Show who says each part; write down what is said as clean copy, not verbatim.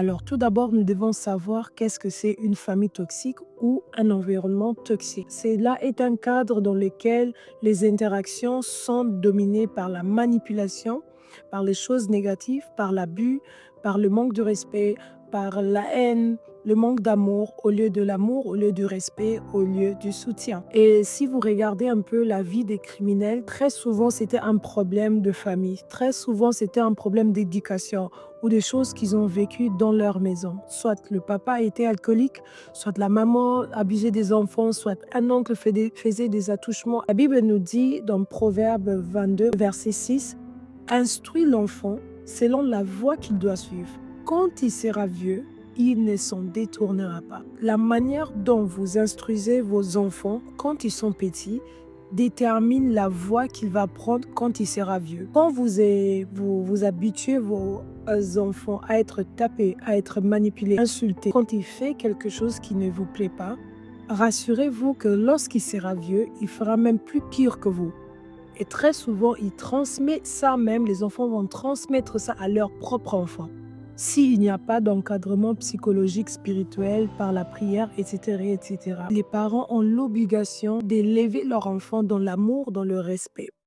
Speaker 1: Alors, tout d'abord, nous devons savoir qu'est-ce que c'est une famille toxique ou un environnement toxique. Cela est un cadre dans lequel les interactions sont dominées par la manipulation, par les choses négatives, par l'abus, par le manque de respect, par la haine, le manque d'amour, au lieu de l'amour, au lieu du respect, au lieu du soutien. Et si vous regardez un peu la vie des criminels, très souvent c'était un problème de famille, très souvent c'était un problème d'éducation ou des choses qu'ils ont vécues dans leur maison. Soit le papa était alcoolique, soit la maman abusait des enfants, soit un oncle faisait des attouchements. La Bible nous dit dans Proverbe 22, verset 6, instruis l'enfant selon la voie qu'il doit suivre. Quand il sera vieux, il ne s'en détournera pas. La manière dont vous instruisez vos enfants quand ils sont petits détermine la voie qu'il va prendre quand il sera vieux. Quand vous habituez vos enfants à être tapés, à être manipulés, insultés, quand il fait quelque chose qui ne vous plaît pas, rassurez-vous que lorsqu'il sera vieux, il fera même plus pire que vous. Et très souvent, il transmet ça même, les enfants vont transmettre ça à leurs propres enfants. S'il n'y a pas d'encadrement psychologique, spirituel, par la prière, etc., etc., les parents ont l'obligation d'élever leur enfant dans l'amour, dans le respect.